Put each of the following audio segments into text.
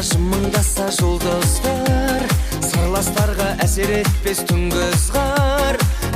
жымыңдаса жұлдыздар, сырластарға әсер етпес түнгі ызғар.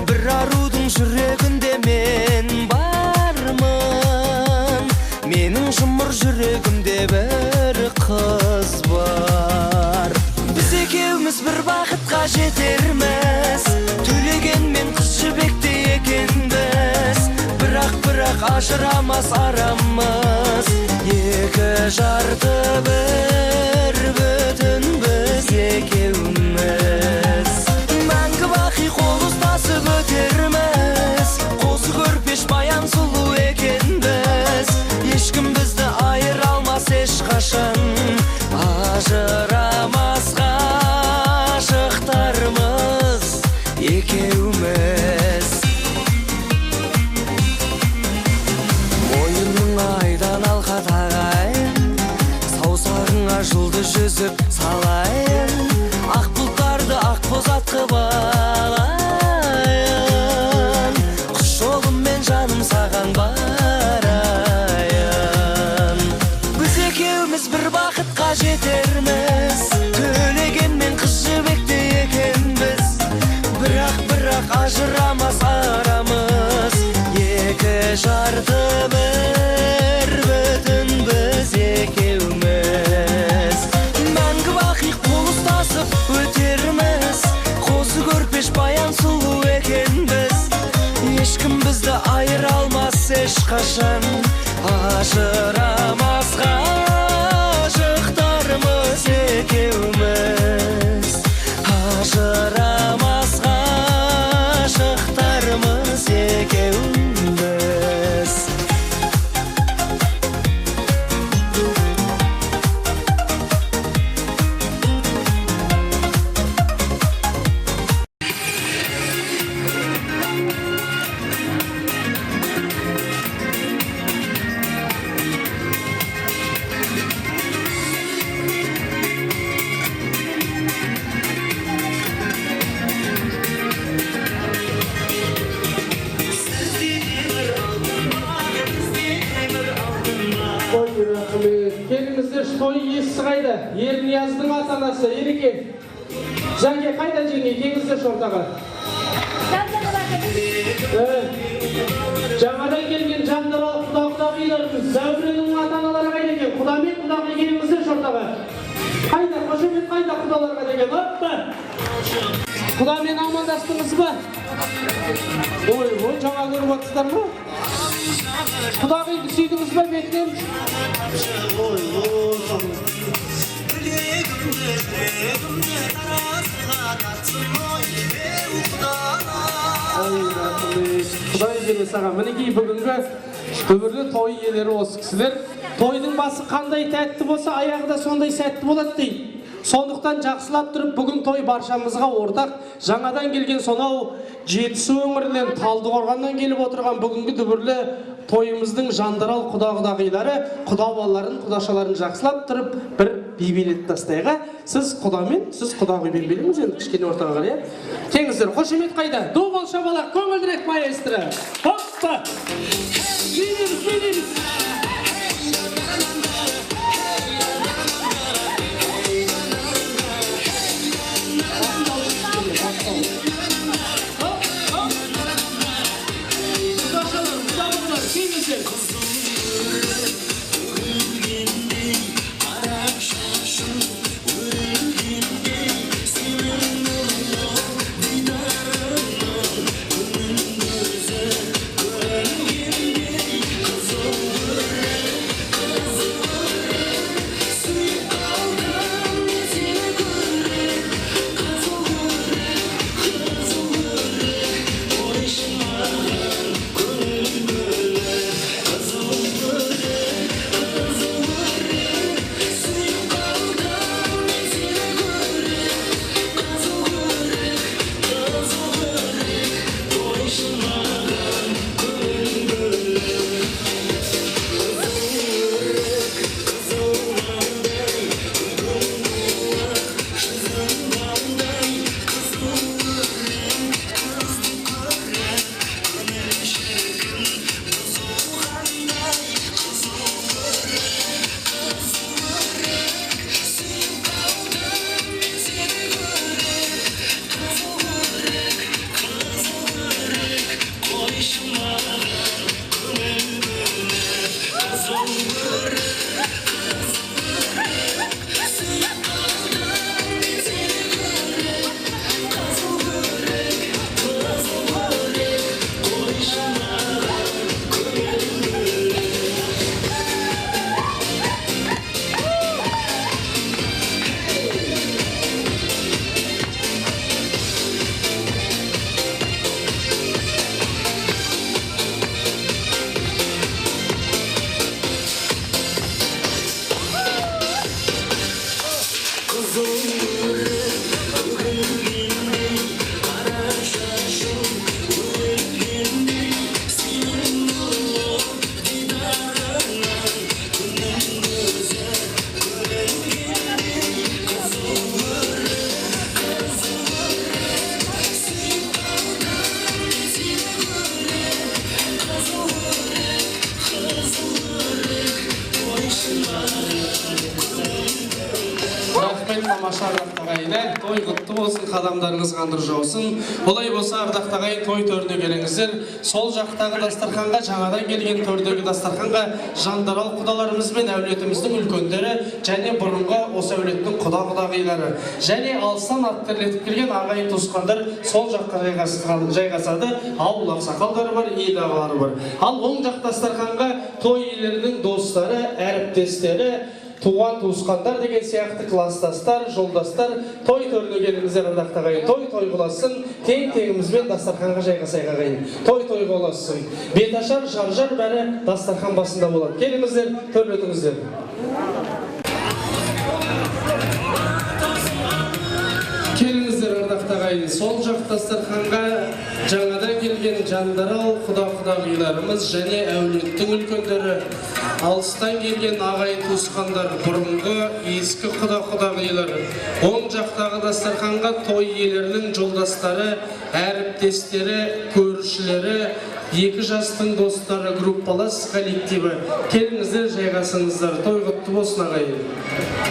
Бір арудың жүрегінде мен бармын, менің жұмыр жүрегімде бір қыз бар. Біз екеуміз бір бақытқа жетерміз, төлеген мен қыз жібекте екенбіз. Бірақ ажырамас арамыз, екі жарты бір бүтін біз екеуміз. Мәңгі бақи қол ұстасып өтерміз, қосы көрпеш баян сұлу екенбіз. Ешкім бізді айыра алмас ешқашан, ажырамас ғашықтармыз екеуміз. Мойының айдан алқа тағайын, саусағыңа жұлдыз жүзіп салайын, ақ бұлттарды ақ бозат қып алайын, құс жолыммен жаным саған барайын. Біз екеуміз бір бақытқа жетерміз, төлеген мен қыз жібекте екенбіз. Бірақ ажырамас арамыз, екі жарты бір бүтін біз екеуміз. Мәңгі бақи қол ұстасып өтерміз, қосы көрпеш баян сұлу екенбіз. Ешкім бізді айыра алмас ешқашан, ажырамас ғашықтармыз екеуміз. Ажырамас ғашықтармыз екеуміз. Келіңіздер, той иесі қайда? Ернияздың ата-анасы Ереке. Жәке қайда жеңге? Келіңіздер ортаға. Жаңадан келген Жандарал құда-құдағиларымыз, Зәуренің ата-аналары қайда екен? Құдамет құдағи келіңіздер ортаға. Қайда, қошемет қайда құдаларға деген? Оппа! Құдамен амандастыңыз ба? Ой, жаңа көріп отырсыздар ма? Құдағиды сүйдіңіз ба бетінен? Құдай бере саған. Мінекей бүгінгі дүбірлі той иелері осы кісілер. Тойдың басы қандай тәтті болса, аяғы да сондай сәтті болады дейді. Сондықтан жақсылап тұрып, бүгін той баршамызға ортақ. Жаңадан келген сонау Жетісу өңірінен, Талдықорғаннан келіп отырған бүгінгі дүбірлі тойымыздың Жандарал құда-құдағилары құда балаларын, құдашаларын жақсылап тұрып, бір би билетіп тастайға. Сіз құдамен, сіз құдағи билеңіз енді кішкене ортаға қарай. Кеңіздер, қошемет қайда? Ду бол шабалақ, көңілдірек маэстро. Хоппа! Биліңіз! тамаша ардақтағайын, той құтты болсын, қадамдарыңыз қандыр жаусын. Олай болса ардақтағайын, той төріне келіңіздер. Сол жақтағы дастарханға, жаңадан келген төрдегі дастарханға жандарал құдаларымыз бен әулетіміздің үлкендері және бұрынғы осы әулеттің құда-құдағилары және алыстан аттерлетіп келген ағайын туысқандар сол жаққа жайғасады. Ауыл ақсақалдары бар, ел ағалары бар. Ал оң жақ дастарханға той иелерінің достары, әріптестері, туған туысқандар деген сияқты кластастар, жолдастар, той төріне келіңіздер ардақтағайын. Той құласын, тең-теңімізбен дастарханға жайғасайық ағайын. Той құласын. Беташар, жар-жар бәрі дастархан басында болады. Келіңіздер, төрлетіңіздер. Келіңіздер ардақтағайын. Сол жақ дастарханға жаңадан келген жандарал құда-құдағиларымыз және әулеттің үлкендері, алыстан келген ағайын туысқандар, бұрынғы ескі құда-құдағилары, оң жақтағы дастарханға той иелерінің жолдастары, әріптестері, көршілері, екі жастың достары, группалас коллективі. Келіңіздер, жайғасыңыздар. Той құтты болсын ағайын.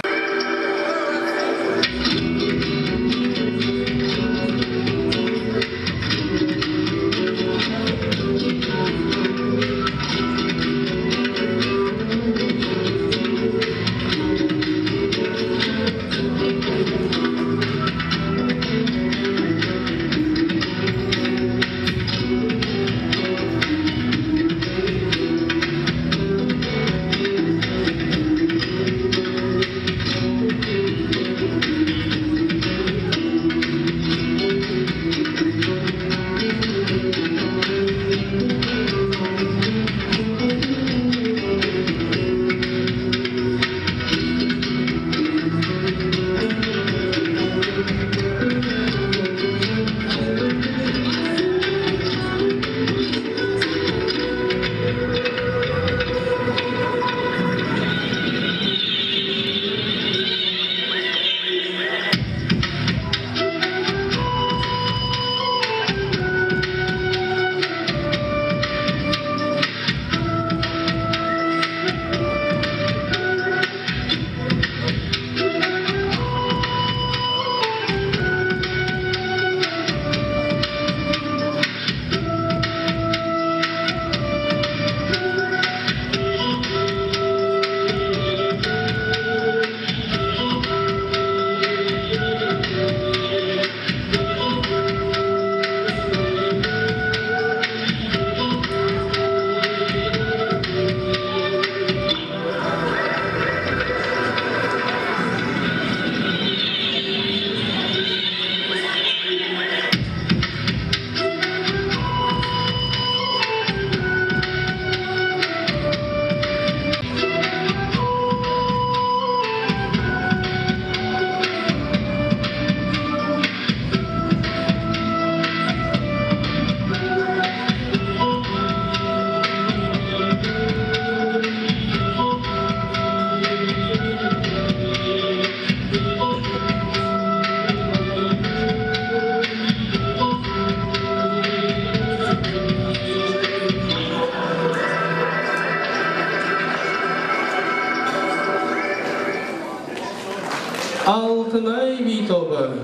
Алтынай би тобы.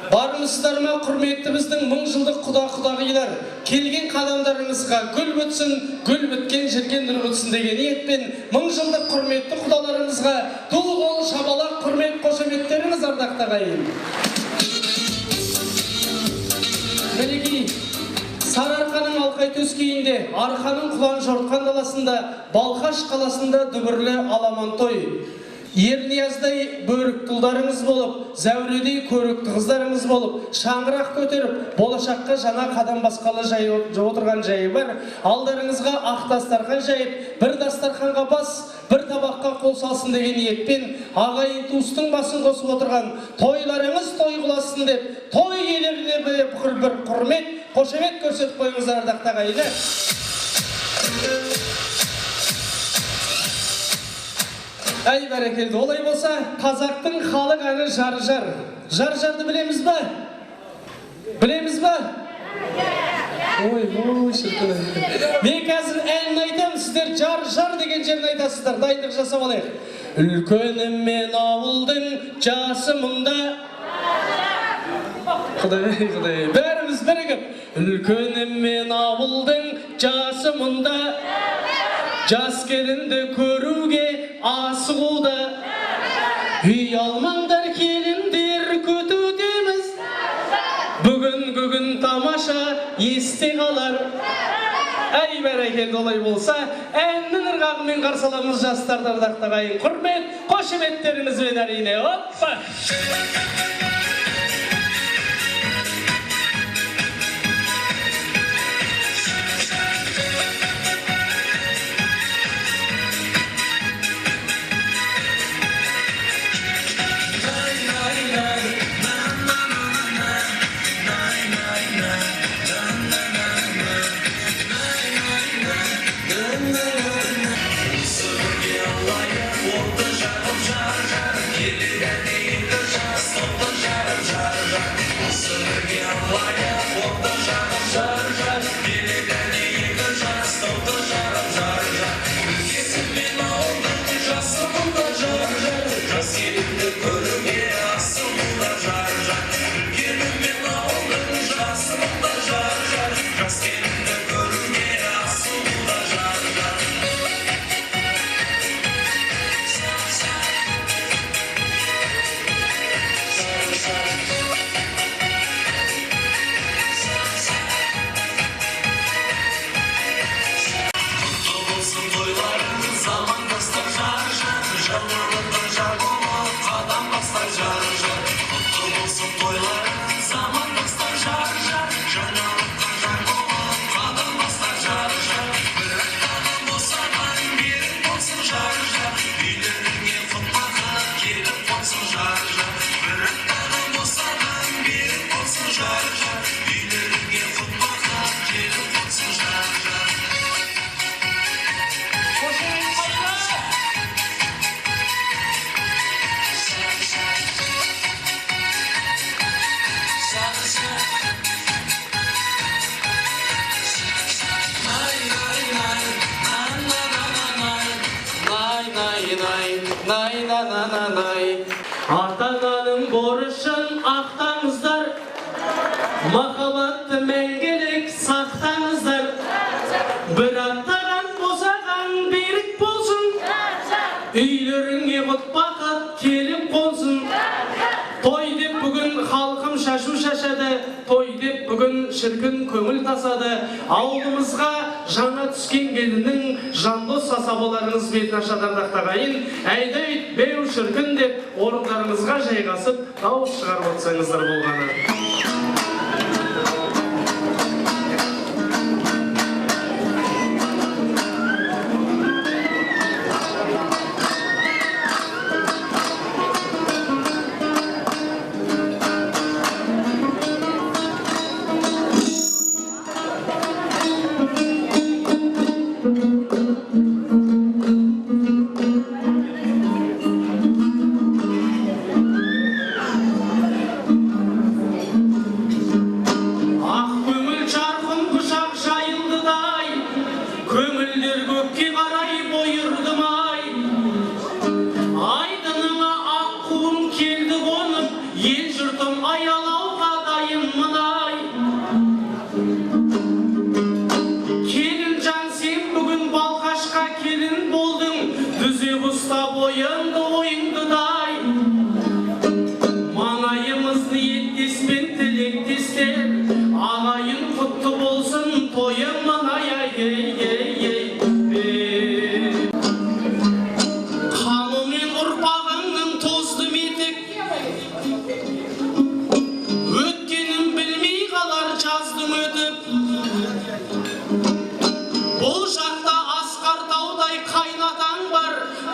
Бармысыздар ма, құрметті біздің 1000 жылдық құда-құдағилар, келген қадамдарыңызға гүл бітсін, гүл біткен жерге нұр бітсін деген ниетпен 1000 жылдық құрметті құдаларымызға тұл қол шабалақ құрмет қошеметтеріңіз ардақтағайын. Мінекей, Сарыарқаның Алқай төскейінде, Арқаның құлан жортқан даласында, Балқаш қаласында дүбірлі аламан той. Ернияздай бөрікті ұлдарыңыз болып, зәуредей көрікті қыздарыңыз болып, шаңырақ көтеріп, болашаққа жаңа қадам басқалы отырған жайы бар. Алдарыңызға ақ дастархан жайып, бір дастарханға бас, бір табаққа қол салсын деген ниетпен, ағайын туыстың басын қосып отырған тойларыңыз той қыласын деп, той иелеріне бір құрмет, қошемет көрсетіп қойыңыздар ардақтағайлар. Әй бәрекелді, олай болса, қазақтың халық әні жар-жар. Жар-жарды білеміз ба? Білеміз ба? Ой, шіркін. Мен қазір әнін айтам, сіздер жар-жар деген жерін айтасыздар. Дайындық жасап алайық. Үлкенім мен ауылдың жасымында. Құдай, бәріміз бірігіп. Үлкенім мен ауылдың жасымында. Жас келінді көруге асығуда. Үй алмаңдар келіндер көтудеміз. Бүгін тамаша есте қалар. Әй бәрекелді, олай болса, әннің ырғағымен қарсы аламыз жастарды ардақтағайын. Құрмет, қошеметтеріңізбен әрине. Оппа! Ата-ананың борышын ақтаңыздар, махаббатты мәңгілік сақтаңыздар. Bir аттаған босаған берік болсын, үйлеріңе құт бақыт келіп қонсын. Той деп бүгін халқым шашу шашады, той деп бүгін шіркін көңіл тасады. Ауылымызға жаңа түскен келіннің жандос асабаларыңыз бетін ашадан ақтағайын. Әйдәйт беу шіркін деп орындарыңызға жайғасып дауыс шығарып отсаңыздар болғаны.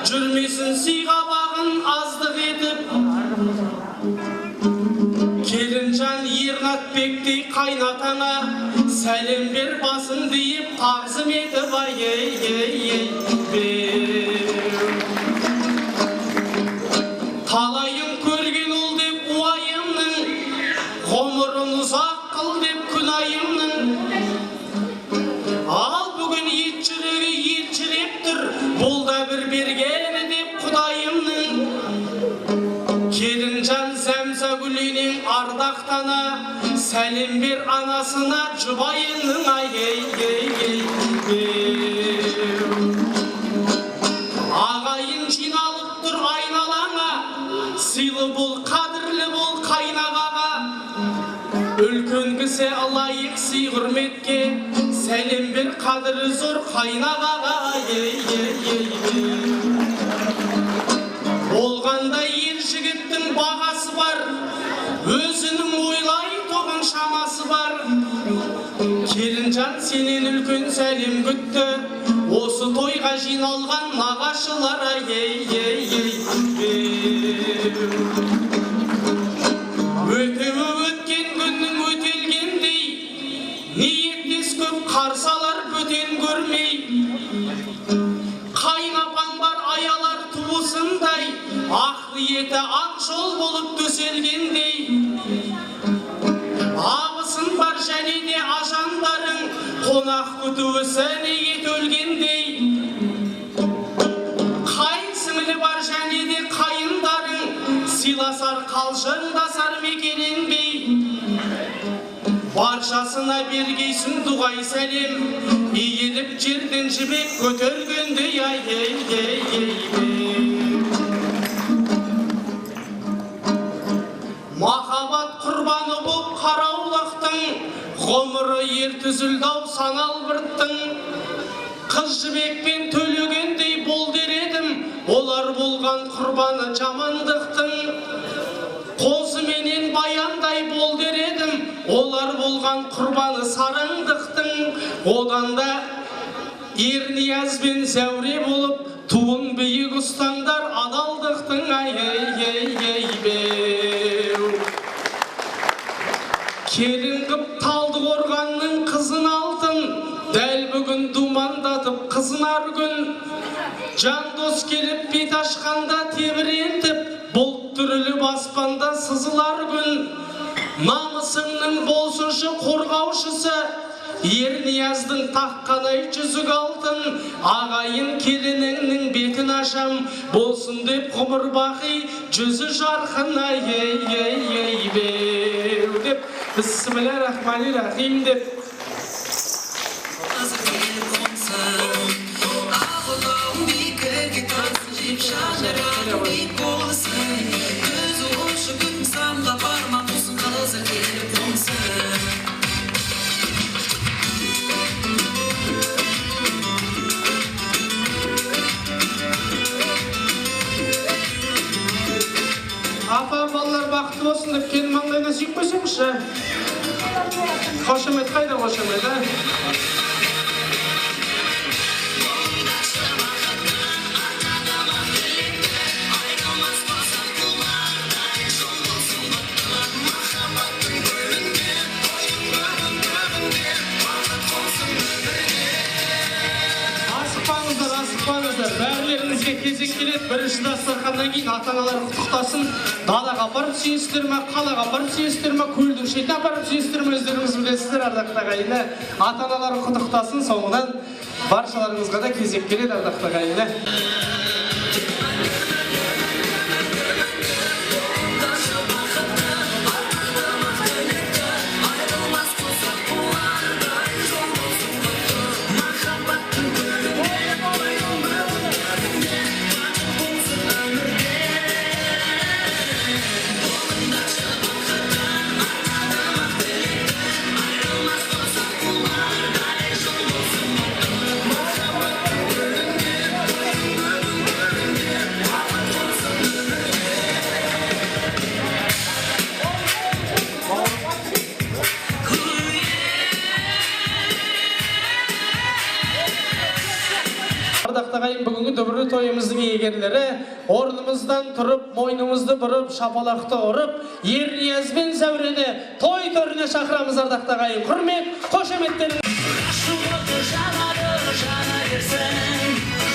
Жүрмесін сыйға бағын аздық етіп, келінжан Ерғатбектей қайнатаңа сәлем бер басын дейіп тағзым етіп, талайын көрген ол деп уайымның, ғұмырын ұзақ қыл деп күнайымның. Ал бүгін ет жүрегі елшілеп тұр, бұл да бір бергені деп құдайым Ортасына жұбайының ағайын жиналып тұр айналаңа, сыйлы бол, қадірлі бол қайнағаға. Үлкен кісі лайық сый құрметке, сәлем бер қадірі зор қайнағаға. Болғандай ер жігіттің бағасы бар, өзінің ойлай тоғын шамасы бар. Келінжан сенен үлкен сәлем күтті, осы тойға жиналған нағашылар. Өтеуі өткен күннің өтелгендей, ниеттес көп қарсалар бөтен көрмей. Қайнапаң бар аялар туысындай, ақ ниеті ақ жол болып төселгендей. Абысын бар және де ажандарың, қонақ күтуі сәнеге төлгендей. Қайын сіңілі бар және де қайындарың, сыйласар қалжыңдасар мекененбей. Баршасына бергейсің дұғай сәлем, иіліп жерден жібек көтергендей. Махаббат құрбаны боп қараулақтың, ғұмыры ертізілдау санал бірттің. Қыз жібекпен төлегендей бол дер едім, олар болған құрбаны жамандықтың. Қозы менен баяндай бол дер едім, олар болған құрбаны сараңдықтың. Одан да Ернияз бен Зәуре болып, туын биік ұстаңдар адалдықтың. Келін қып талды қорғанның қызын алтын, дәл бүгін думандатып қызынар күн. Жан дос келіп бет ашқанда тебірентіп, бұлт түріліп аспанда сызылар күн. Намысыңның болсыншы қорғаушысы, Ернияздың таққанай жүзік алтын. Ағайын келініңнің бетін ашам, болсын деп ғұмыр бақи жүзі жарқын. Деп Бисмиллахир-рахманир-рахим деп апа балалар бақытты болсын деп келін маңдайына сүйіп қойсаңызшы. Қошемет қайда қошемет, Асықпаңыздар, бәрілеріңізге кезек келеді. Бірінші дастарханнан кейін ата-аналар құттықтасын. Далаға апарып сүйесіздер ме, қалаға апарып сүйесіздер ме, көлдің шетіне апарып сүйесіздер ме, өздеріңіз білесіздер. Ардақты ағайындар, ата-аналар құттықтасын. Соңынан баршаларыңызға да кезек келеді, ардақты ағайындар. Бүгінгі дүбірлі тойымыздың иегерлері орнымыздан тұрып, мойнымызды бұрып, шапалақты ұрып, Ернияз бен Зәурені той төріне шақырамыз. Ардақты ағайын, құрмет, қошеметтерін. Жұбайды жанады, жана ерсің,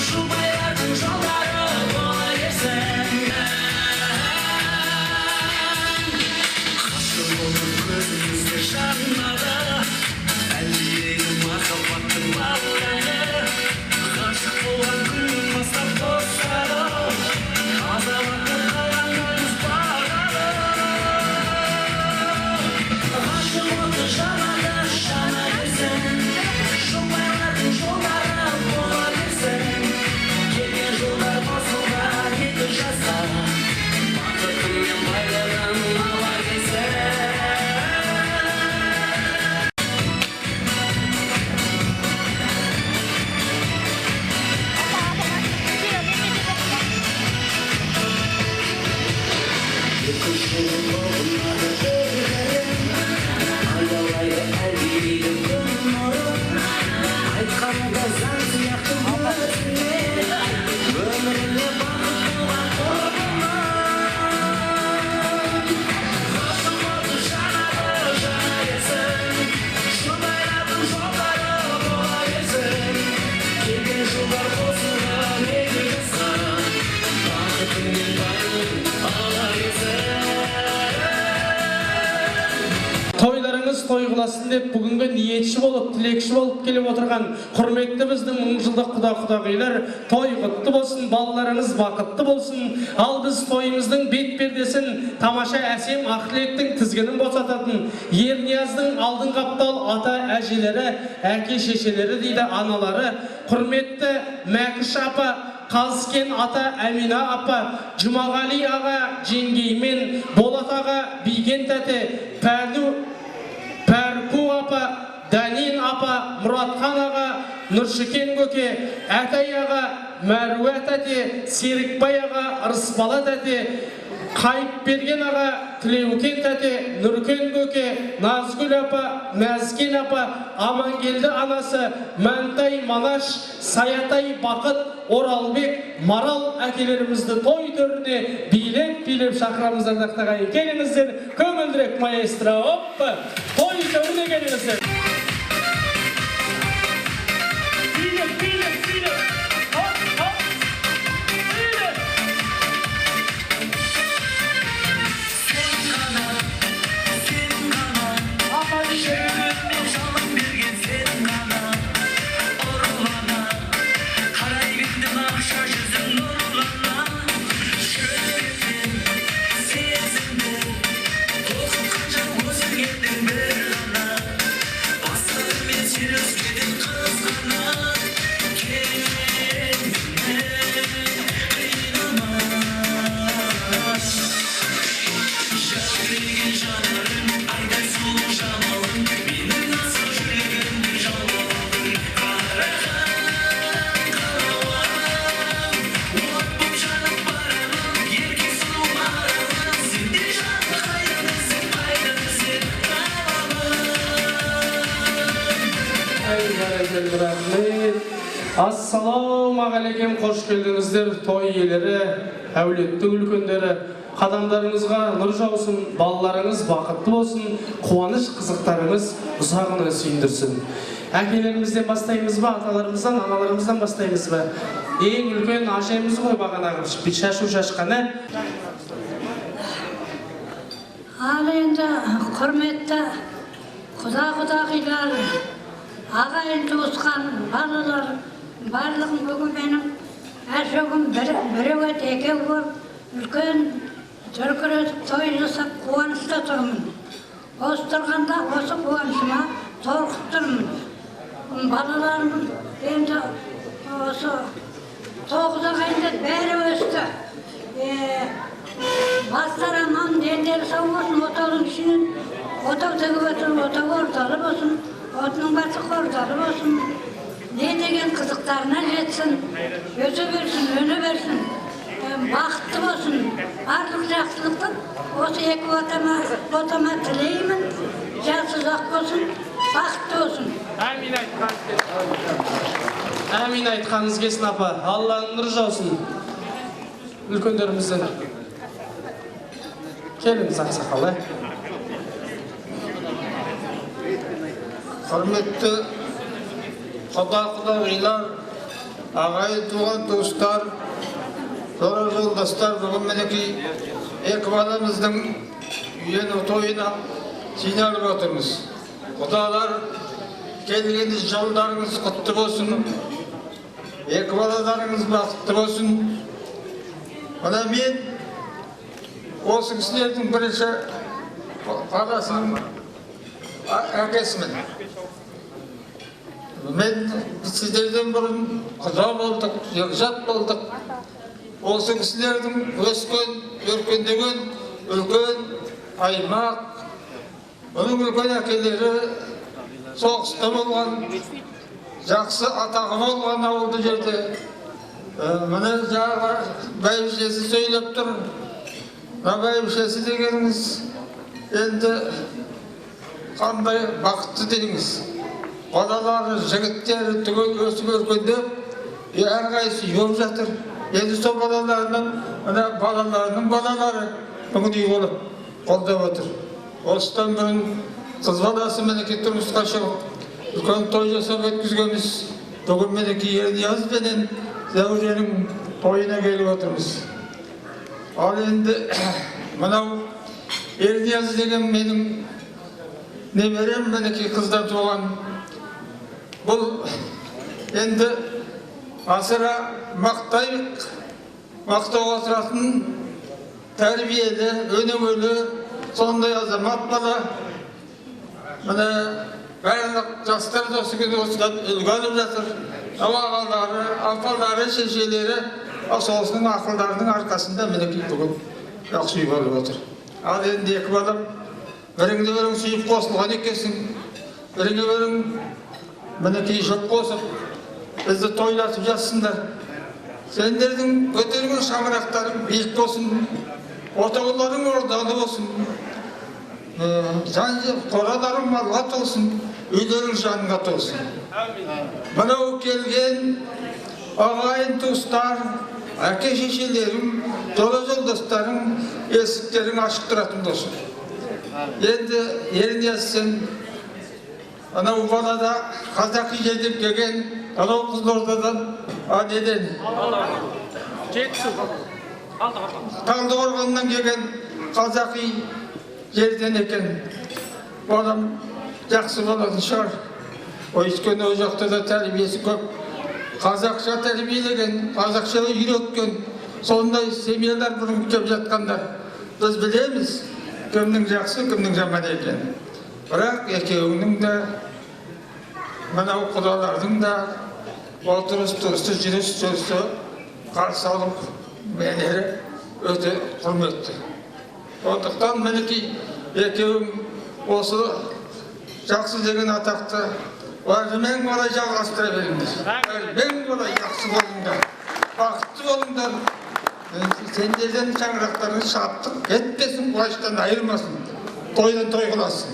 жұбайлардың жолдары бола ерсің. Қашқын болып көзімізді жанады, әлдейді махаббаттың бақылығы. Ғашық болған күннің бастап достары, азаматтың қалғанымыз бағалы. Ғашық оты жанады, арада заң сияқты өзіңе өміріне бақыт болған қорғанмай ғашық жанады жана берсін шұбайратын жолдары бола берсін келген жылдар қосылған егілсін бақытың мен байлығын ала берсін. Тойларыңыз той қыласын деп бүгінгі ниетші болып, тілекші болып келіп отырған құрметті біздің мыңжылдық құда-құдағилар, той құтты болсын, балаларыңыз бақытты болсын. Ал біз тойымыздың бет пердесін тамаша әсем ақ-тілектің тізгінін босататын Ернияздың алдын қаптал ата әжелері, әке шешелері дейді, аналары, құрметті Мәкіш апа, Қазкен ата Әмина апа, Жұмағали аға жеңгеймен, Болат аға Биген тәте, Пәрпу апа, Дәнин апа, Мұратхан аға, Нұршыкен көке, Әтай аға, Мәруә тәте, Серікбай аға, Ырысбала тәте, Қайыпберген аға, Тілеукен тәте, Нұркен көке, Назгүл апа, Мәзкен апа, Амангелді анасы, Мәнтай Манаш, Саятай Бақыт, Оралбек, Марал әкелерімізді той төріне билеп шақырамыздар дақтағай. Келіңіздер, көңілдірек маэстро, оппы, той төріне келіңіздер. Ассалаумағалейкем, қош келдіңіздер, той иелері, әулеттің үлкендері. Қадамдарыңызға нұр жаусын, балаларыңыз бақытты болсын, қуаныш қызықтарыңыз ұзағына сүйіндірсін. Әкелерімізден бастаймыз ба, аталарымыздан, аналарымыздан бастаймыз ба? Ең үлкен ашеміз ғой бағанағы шашу шашқаны. Ал енді құрметті құда-құдағилар, ағайын туысқан балалар, барлығын бүгін менің әшөгім біреу ет, екеу болып, үлкен дүркіретіп той жасап қуанышта тұрмын. Осы тұрғанда осы қуанышыма торқып тұрмын. Балаларым енді осы 9 ағайында бәрі өсті. Бастар аман, дендері сау болсын, отаудың ішінен отау тігіп өтіп, отау орталы болсын, отының басы қордалы болсын. Не деген қызықтарына жетсін, өте берсін, өне берсін, бақытты болсын. Барлық жақсылықтың осы екі отама тілеймін, жасы ұзақ болсын, бақытты болсын. Әмин айтқаныңыз келсін апа, Алланың нұры жаусын. Үлкендерімізден келіңіз ақсақал. Құрметті құда-құдағилар, ағайын туған туыстар, зор жолдастар, бүгін мінекей екі баламыздың үйлену тойына жиналып отырмыз. Құдалар, келгеніңіз жолдарыңыз құтты болсын, екі балаларыңыз бақытты болсын. Мына мен осы кісілердің бірінші баласының әкесімін. Мен сіздерден бұрын құда болдық, жекжат болдық. Осы кісілердің өскен, өркендеген, үлкен аймақ, оның үлкен әкелері соғыста болған, жақсы атағы болған ауылды жерде. Мына жаңағы бәйбішесі сөйлеп тұр. Мына бәйбішесі дегеніңіз енді қандай бақытты деңіз. балалары, жігіттері түгел өсіп өркендеп, әрқайсысы жүріп жатыр. Енді сол балаларының балалары бүгін болып қолдап отыр. Осыдан бұрын қыз баласы мінекей тұрмысқа шығып, үлкен той жасап өткізгенбіз. Бүгін мінекей Ернияз бенен Зәуренің тойына келіп отырмыз. Ал енді мынау Ернияз деген менің немерем, мінекей қыздан туған. Бұл енді асыра мақтайық, мақтауға тұратын тәрбиелі, өнімөлі, сондай азамат бала. Міне барлық жастар да осы күні осыдан үлгі алып жатыр. Ағалары, апалары, шешелері осының ақылдарының арқасында мінекей бүгін жақсы үй болып отыр. Ал енді екі балам біріңді бірің сүйіп қосылған екенсің. Біріңді бірің мінекей жұп қосып бізді тойлатып жатсыңдар. Сендердің көтерген шаңырақтарың биік болсын, отауларың ордалы болсын, қораларың малға толсын, үйлерің жанға толсын. Мынау келген ағайын туыстар, әке шешелерің, жолы жолдастарың, есіктерің ашық тұратын болсын. Енді Ернияз сен анау балада қазақи жерден келген, анау Қызылордадан, неден? Талдықорғаннан келген қазақи жерден екен. Балам жақсы болатын шығар. Өйткені ол жақта да тәрбиесі көп. Қазақша тәрбиелеген, қазақша үйреткен, сондай семьялар бұрын көп жатқандар. Біз білеміз, кімнің жақсы, кімнің жаман екен. Бірақ екеуінің де, мынау құдалардың да отырыс-тұрысы, жүріс-тұрысы қарсы алып менері өте құрметті. Сондықтан мінекей екеуің осы жақсы деген атақты әрмен қалай жалғастыра беріңдер. Әрмен қалай жақсы болыңдар, бақытты болыңдар. Сендерден шаңырақтарыңыз шаттық кетпесін, қуаныштан айырмасын, тойдан той қыласын.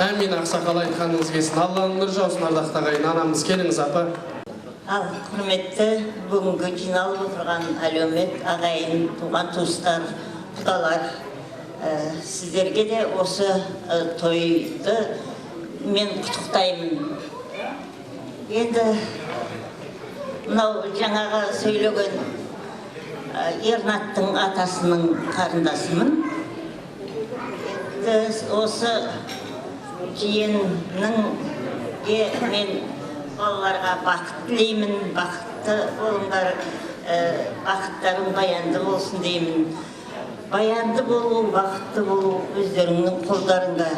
Әмин, ақсақал айтқаныңыз келсін. Алланың нұры жаусын, ардақты ағайын. Анамыз келіңіз, апа. Ал құрметті бүгінгі жиналып отырған әлеумет, ағайын, туған туыстар, құдалар, сіздерге де осы тойды мен құттықтаймын. Енді мынау жаңағы сөйлеген Ернаттың атасының қарындасымын. Осы жиеннің мен балаларға бақыт тілеймін, бақытты болыңдар, бақыттарың баянды болсын деймін. Баянды болу, бақытты болу өздеріңнің қолдарында.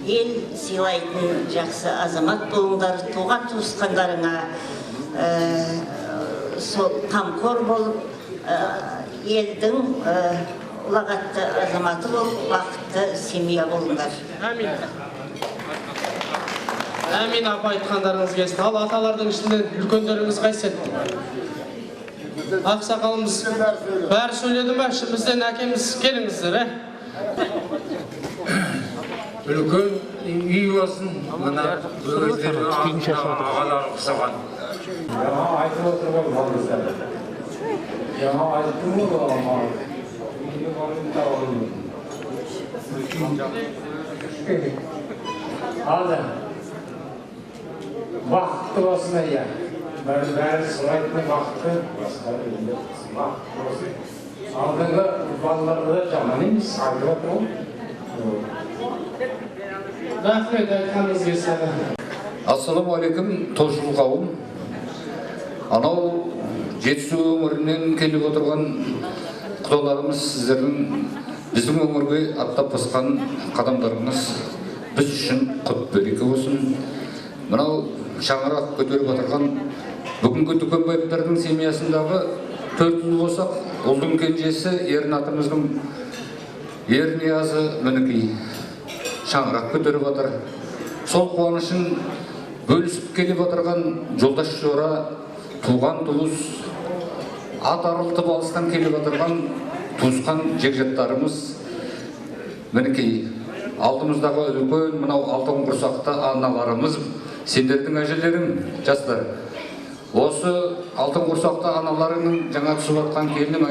Ел сыйлайтын жақсы азамат болыңдар, туған туысқандарыңа қамқор болып, елдің ұлағатты азаматы болып, бақытты семья болыңдар. Әмин. Әмин, апа айтқандарыңыз келсін. Ал аталардың ішінде үлкендеріңіз қайсетті? Ақсақалымыз бәрі сөйледі ме? Бізден әкеміз келіңіздер, Үлкен үй болсын, мына өздерінің ағалары қысаған. Жаңа айтып отырған балғыздар. Жаңа айттым ғой, алды. Бақытты болсын әйя. Бәрі сұрайтын бақытты, бақытты болсын. Алдыңғы балаларды да жаман емес, айтып отырған. Рахмет, айтқаныңыз келсін. Ассаламуалейкум, тожыл қауым. Анау Жетісу өңірінен келіп отырған құдаларымыз, сіздердің біздің өңірге аттап басқан қадамдарыңыз біз үшін құт береке болсын. Мынау шаңырақ көтеріп отырған бүгінгі Дүкенбаевтардың семьясындағы 4 ұл болсақ, ұлдың кенжесі Ернатымыздың Ерниязы мінекей шаңырақ көтеріп отыр. Сол қуанышын бөлісіп келіп отырған жолдас жора, туған туыс, ат арылтып алыстан келіп отырған туысқан жекжаттарымыз мінекей алдымыздағы үлкен мынау алтын құрсақты аналарымыз, сендердің әжелерің, жастар. Осы алтын құрсақты аналарының жаңа түсіп жатқан келінім